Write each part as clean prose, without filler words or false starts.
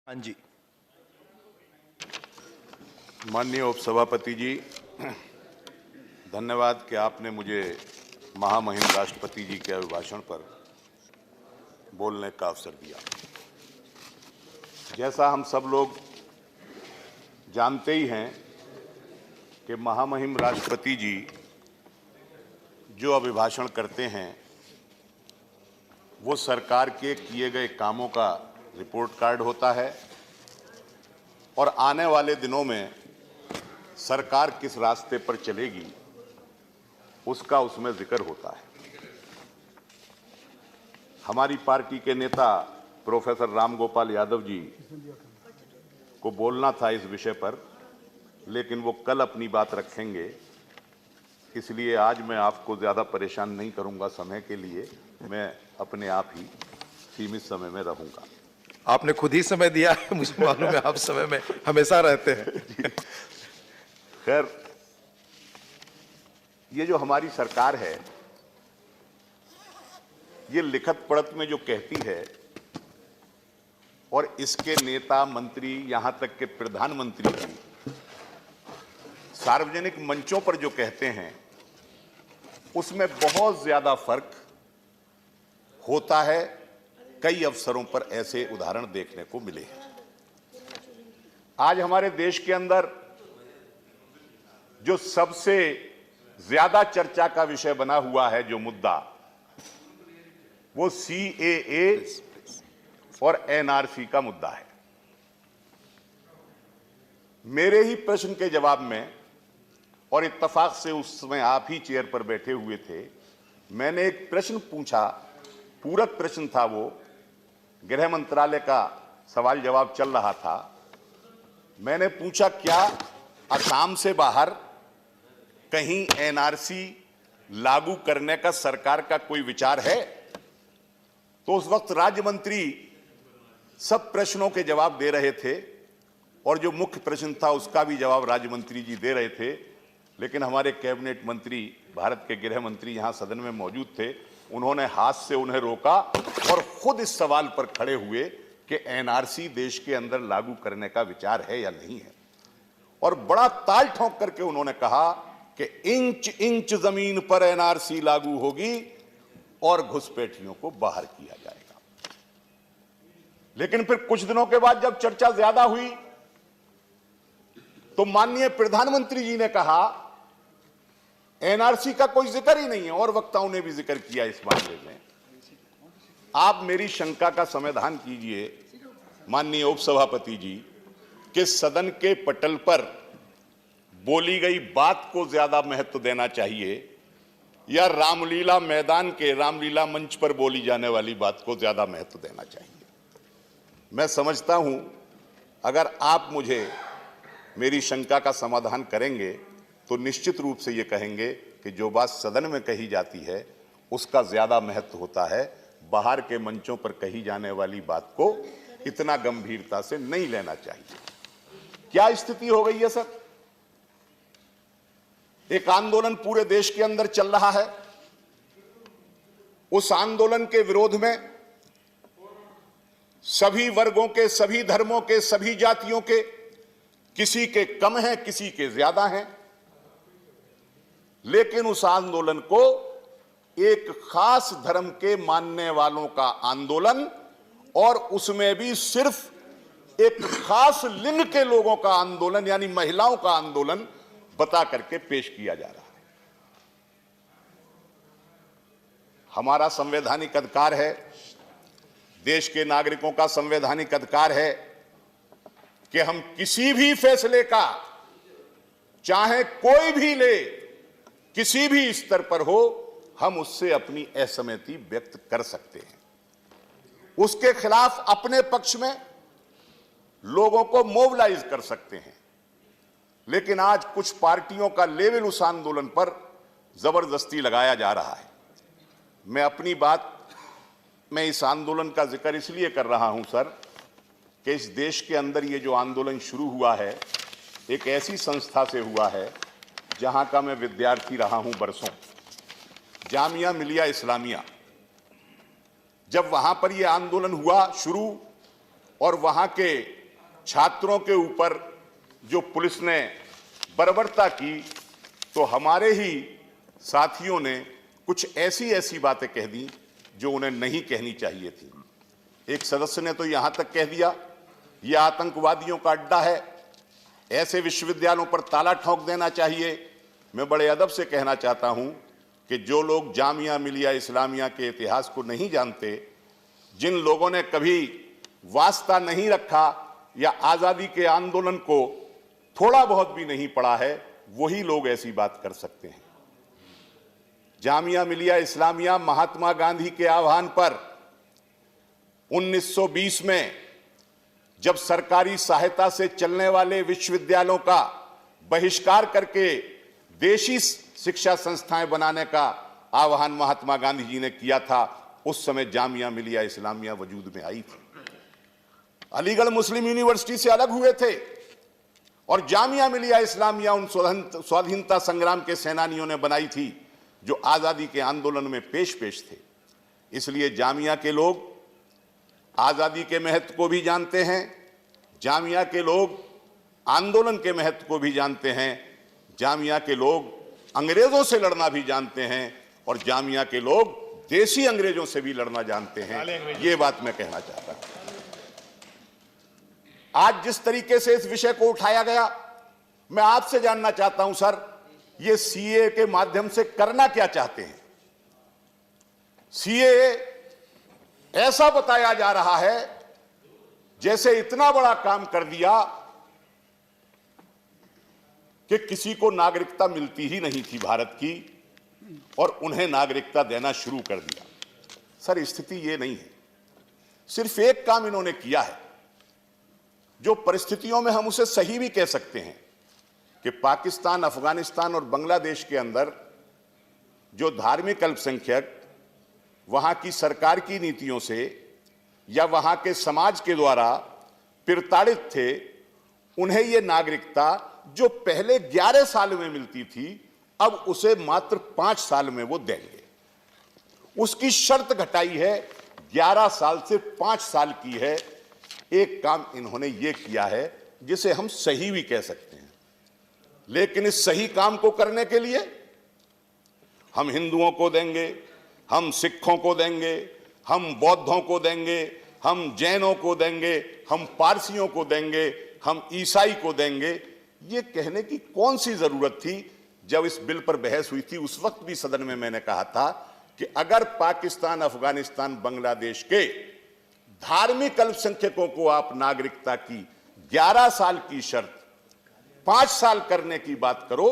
हाँ जी। माननीय उपसभापति जी, धन्यवाद कि आपने मुझे महामहिम राष्ट्रपति जी के अभिभाषण पर बोलने का अवसर दिया। जैसा हम सब लोग जानते ही हैं कि महामहिम राष्ट्रपति जी जो अभिभाषण करते हैं वो सरकार के किए गए कामों का रिपोर्ट कार्ड होता है और आने वाले दिनों में सरकार किस रास्ते पर चलेगी उसका उसमें जिक्र होता है। हमारी पार्टी के नेता प्रोफेसर रामगोपाल यादव जी को बोलना था इस विषय पर, लेकिन वो कल अपनी बात रखेंगे, इसलिए आज मैं आपको ज़्यादा परेशान नहीं करूंगा। समय के लिए मैं अपने आप ही सीमित समय में रहूंगा। आपने खुद ही समय दिया है, मुझे मालूम है आप समय में हमेशा रहते हैं। खैर, ये जो हमारी सरकार है ये लिखत पढ़त में जो कहती है और इसके नेता मंत्री यहां तक के प्रधानमंत्री भी सार्वजनिक मंचों पर जो कहते हैं उसमें बहुत ज्यादा फर्क होता है। कई अवसरों पर ऐसे उदाहरण देखने को मिले हैं। आज हमारे देश के अंदर जो सबसे ज्यादा चर्चा का विषय बना हुआ है, जो मुद्दा, वो CAA और NRC का मुद्दा है। मेरे ही प्रश्न के जवाब में, और इत्तेफाक से उस समय आप ही चेयर पर बैठे हुए थे, मैंने एक प्रश्न पूछा, पूरक प्रश्न था वो, गृह मंत्रालय का सवाल जवाब चल रहा था। मैंने पूछा क्या असम से बाहर कहीं NRC लागू करने का सरकार का कोई विचार है? तो उस वक्त राज्य मंत्री सब प्रश्नों के जवाब दे रहे थे और जो मुख्य प्रश्न था उसका भी जवाब राज्य मंत्री जी दे रहे थे, लेकिन हमारे कैबिनेट मंत्री, भारत के गृह मंत्री यहां सदन में मौजूद थे। उन्होंने हाथ से उन्हें रोका और खुद इस सवाल पर खड़े हुए कि NRC देश के अंदर लागू करने का विचार है या नहीं है, और बड़ा ताल ठोंक करके उन्होंने कहा कि इंच इंच जमीन पर NRC लागू होगी और घुसपैठियों को बाहर किया जाएगा। लेकिन फिर कुछ दिनों के बाद जब चर्चा ज्यादा हुई तो माननीय प्रधानमंत्री जी ने कहा NRC का कोई जिक्र ही नहीं है, और वक्ताओं ने भी जिक्र किया इस मामले में। आप मेरी शंका का समाधान कीजिए माननीय उपसभापति जी कि सदन के पटल पर बोली गई बात को ज्यादा महत्व देना चाहिए या रामलीला मैदान के, रामलीला मंच पर बोली जाने वाली बात को ज्यादा महत्व देना चाहिए। मैं समझता हूं अगर आप मुझे मेरी शंका का समाधान करेंगे तो निश्चित रूप से ये कहेंगे कि जो बात सदन में कही जाती है उसका ज्यादा महत्व होता है, बाहर के मंचों पर कही जाने वाली बात को इतना गंभीरता से नहीं लेना चाहिए। क्या स्थिति हो गई है सर? एक आंदोलन पूरे देश के अंदर चल रहा है, उस आंदोलन के विरोध में सभी वर्गों के, सभी धर्मों के, सभी जातियों के, किसी के कम हैं, किसी के ज्यादा हैं, लेकिन उस आंदोलन को एक खास धर्म के मानने वालों का आंदोलन, और उसमें भी सिर्फ एक खास लिंग के लोगों का आंदोलन यानी महिलाओं का आंदोलन बता करके पेश किया जा रहा है। हमारा संवैधानिक अधिकार है, देश के नागरिकों का संवैधानिक अधिकार है कि हम किसी भी फैसले का, चाहे कोई भी ले, किसी भी स्तर पर हो, हम उससे अपनी असहमति व्यक्त कर सकते हैं। उसके खिलाफ अपने पक्ष में लोगों को मोबिलाइज कर सकते हैं। लेकिन आज कुछ पार्टियों का लेवल उस आंदोलन पर जबरदस्ती लगाया जा रहा है। मैं अपनी बात में इस आंदोलन का जिक्र इसलिए कर रहा हूं सर कि इस देश के अंदर ये जो आंदोलन शुरू हुआ है एक ऐसी संस्था से हुआ है जहां का मैं विद्यार्थी रहा हूं बरसों, जामिया मिलिया इस्लामिया। जब वहां पर यह आंदोलन हुआ शुरू और वहां के छात्रों के ऊपर जो पुलिस ने बर्बरता की, तो हमारे ही साथियों ने कुछ ऐसी ऐसी बातें कह दी जो उन्हें नहीं कहनी चाहिए थी। एक सदस्य ने तो यहां तक कह दिया यह आतंकवादियों का अड्डा है, ऐसे विश्वविद्यालयों पर ताला ठोक देना चाहिए। मैं बड़े अदब से कहना चाहता हूं कि जो लोग जामिया मिलिया इस्लामिया के इतिहास को नहीं जानते, जिन लोगों ने कभी वास्ता नहीं रखा या आजादी के आंदोलन को थोड़ा बहुत भी नहीं पढ़ा है, वही लोग ऐसी बात कर सकते हैं। जामिया मिलिया इस्लामिया महात्मा गांधी के आह्वान पर 1920 में जब सरकारी सहायता से चलने वाले विश्वविद्यालयों का बहिष्कार करके देशी शिक्षा संस्थाएं बनाने का आह्वान महात्मा गांधी जी ने किया था, उस समय जामिया मिलिया इस्लामिया वजूद में आई थी। अलीगढ़ मुस्लिम यूनिवर्सिटी से अलग हुए थे और जामिया मिलिया इस्लामिया उन स्वाधीनता संग्राम के सेनानियों ने बनाई थी जो आजादी के आंदोलन में पेश थे। इसलिए जामिया के लोग आजादी के महत्व को भी जानते हैं, जामिया के लोग आंदोलन के महत्व को भी जानते हैं, जामिया के लोग अंग्रेजों से लड़ना भी जानते हैं और जामिया के लोग देसी अंग्रेजों से भी लड़ना जानते हैं। ये बात मैं कहना चाहता हूं। आज जिस तरीके से इस विषय को उठाया गया, मैं आपसे जानना चाहता हूं सर, ये सीए के माध्यम से करना क्या चाहते हैं? सीए ऐसा बताया जा रहा है जैसे इतना बड़ा काम कर दिया कि किसी को नागरिकता मिलती ही नहीं थी भारत की और उन्हें नागरिकता देना शुरू कर दिया। सर, स्थिति ये नहीं है। सिर्फ एक काम इन्होंने किया है जो परिस्थितियों में हम उसे सही भी कह सकते हैं कि पाकिस्तान, अफगानिस्तान और बांग्लादेश के अंदर जो धार्मिक अल्पसंख्यक वहां की सरकार की नीतियों से या वहां के समाज के द्वारा प्रताड़ित थे, उन्हें यह नागरिकता जो पहले 11 साल में मिलती थी, अब उसे मात्र 5 साल में वो देंगे। उसकी शर्त घटाई है, 11 साल से 5 साल की है। एक काम इन्होंने ये किया है जिसे हम सही भी कह सकते हैं, लेकिन इस सही काम को करने के लिए हम हिंदुओं को देंगे, हम सिखों को देंगे, हम बौद्धों को देंगे, हम जैनों को देंगे, हम पारसियों को देंगे, हम ईसाई को देंगे। ये कहने की कौन सी जरूरत थी? जब इस बिल पर बहस हुई थी उस वक्त भी सदन में मैंने कहा था कि अगर पाकिस्तान, अफगानिस्तान, बांग्लादेश के धार्मिक अल्पसंख्यकों को आप नागरिकता की 11 साल की शर्त 5 साल करने की बात करो,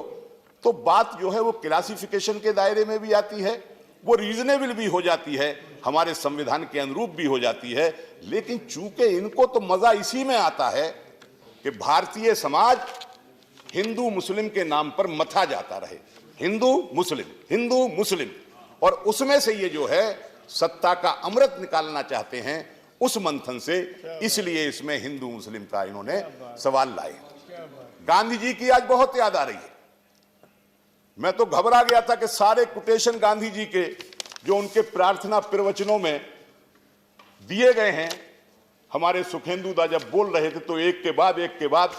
तो बात जो है वो क्लासिफिकेशन के दायरे में भी आती है, वो रीजनेबल भी हो जाती है, हमारे संविधान के अनुरूप भी हो जाती है। लेकिन चूंकि इनको तो मजा इसी में आता है कि भारतीय समाज हिंदू मुस्लिम के नाम पर मथा जाता रहे, हिंदू मुस्लिम, और उसमें से ये जो है सत्ता का अमृत निकालना चाहते हैं उस मंथन से, इसलिए इसमें हिंदू मुस्लिम का इन्होंने सवाल लाए। गांधी जी की आज बहुत याद आ रही है। मैं तो घबरा गया था कि सारे कोटेशन गांधी जी के जो उनके प्रार्थना प्रवचनों में दिए गए हैं, हमारे सुखेंदु दा जब बोल रहे थे तो एक के बाद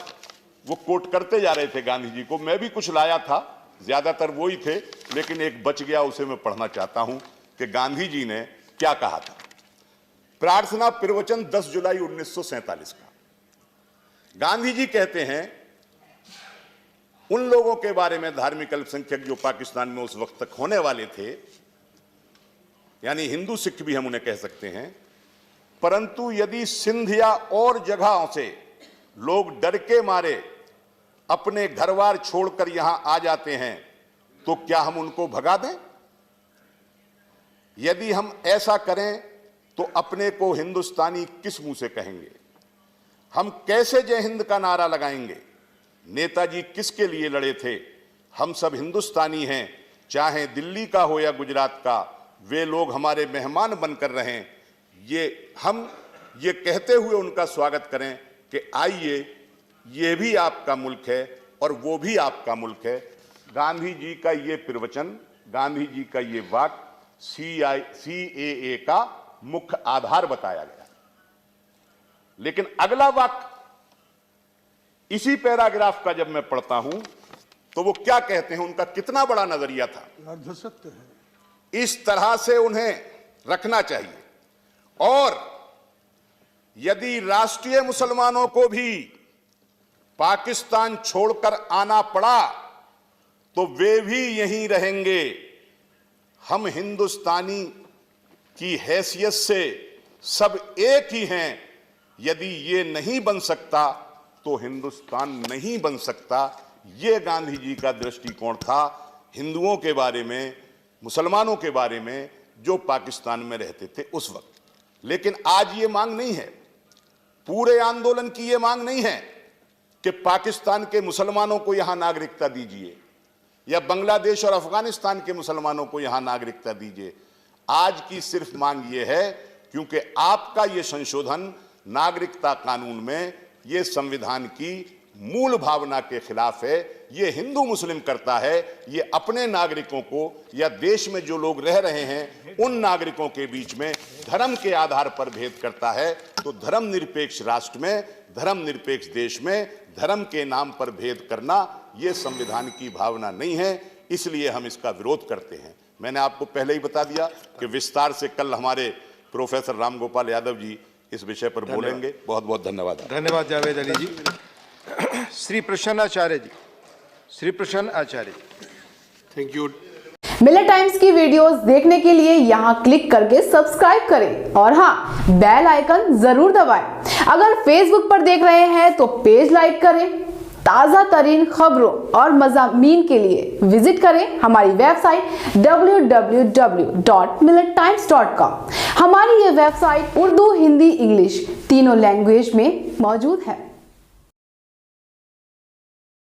वो कोट करते जा रहे थे गांधी जी को। मैं भी कुछ लाया था, ज्यादातर वो ही थे, लेकिन एक बच गया, उसे मैं पढ़ना चाहता हूं कि गांधी जी ने क्या कहा था। प्रार्थना प्रवचन 10 जुलाई 1947 का। गांधी जी कहते हैं उन लोगों के बारे में, धार्मिक अल्पसंख्यक जो पाकिस्तान में उस वक्त तक होने वाले थे, यानी हिंदू सिख भी हम उन्हें कह सकते हैं, परंतु यदि सिंध या और जगहों से लोग डर के मारे अपने घरवार छोड़कर यहां आ जाते हैं तो क्या हम उनको भगा दें? यदि हम ऐसा करें तो अपने को हिंदुस्तानी किस मुंह से कहेंगे? हम कैसे जय हिंद का नारा लगाएंगे? नेताजी किसके लिए लड़े थे? हम सब हिंदुस्तानी हैं, चाहे दिल्ली का हो या गुजरात का, वे लोग हमारे मेहमान बनकर रहें। हम ये कहते हुए उनका स्वागत करें कि आइए, ये भी आपका मुल्क है और वो भी आपका मुल्क है। गांधी जी का ये प्रवचन, गांधी जी का ये वाक्य CAA का मुख्य आधार बताया गया। लेकिन अगला वाक्य इसी पैराग्राफ का जब मैं पढ़ता हूं तो वो क्या कहते हैं, उनका कितना बड़ा नजरिया था। अर्धसत्य है। इस तरह से उन्हें रखना चाहिए। और यदि राष्ट्रीय मुसलमानों को भी पाकिस्तान छोड़कर आना पड़ा तो वे भी यहीं रहेंगे। हम हिंदुस्तानी की हैसियत से सब एक ही हैं। यदि ये नहीं बन सकता तो हिंदुस्तान नहीं बन सकता। ये गांधी जी का दृष्टिकोण था हिंदुओं के बारे में, मुसलमानों के बारे में जो पाकिस्तान में रहते थे उस वक्त। लेकिन आज ये मांग नहीं है, पूरे आंदोलन की ये मांग नहीं है कि पाकिस्तान के मुसलमानों को यहां नागरिकता दीजिए या बांग्लादेश और अफगानिस्तान के मुसलमानों को यहां नागरिकता दीजिए। आज की सिर्फ मांग ये है, क्योंकि आपका ये संशोधन नागरिकता कानून में ये संविधान की मूल भावना के खिलाफ है। ये हिंदू मुस्लिम करता है, ये अपने नागरिकों को या देश में जो लोग रह रहे हैं उन नागरिकों के बीच में धर्म के आधार पर भेद करता है। तो धर्मनिरपेक्ष राष्ट्र में, धर्मनिरपेक्ष देश में धर्म के नाम पर भेद करना ये संविधान की भावना नहीं है, इसलिए हम इसका विरोध करते हैं। मैंने आपको पहले ही बता दिया कि विस्तार से कल हमारे प्रोफेसर रामगोपाल यादव जी इस विषय पर बोलेंगे। बहुत बहुत धन्यवाद। धन्यवाद जावेद अली जी। Shri Prasanna Acharya ji, Shri Prasanna Acharya ji. Thank you. Miller Times की वीडियोस देखने के लिए यहां क्लिक करके सब्सक्राइब करें और हाँ, बेल आइकन जरूर दबाएं। अगर फेसबुक पर देख रहे हैं तो पेज लाइक करें। ताज़ा तरीन खबरों और मज़ामीन के लिए विजिट करें हमारी वेबसाइट www.millertimes.com। हमारी ये वेबसाइट उर्दू, हिंदी, इंग्लिश तीनों लैंग्वेज में मौजूद है।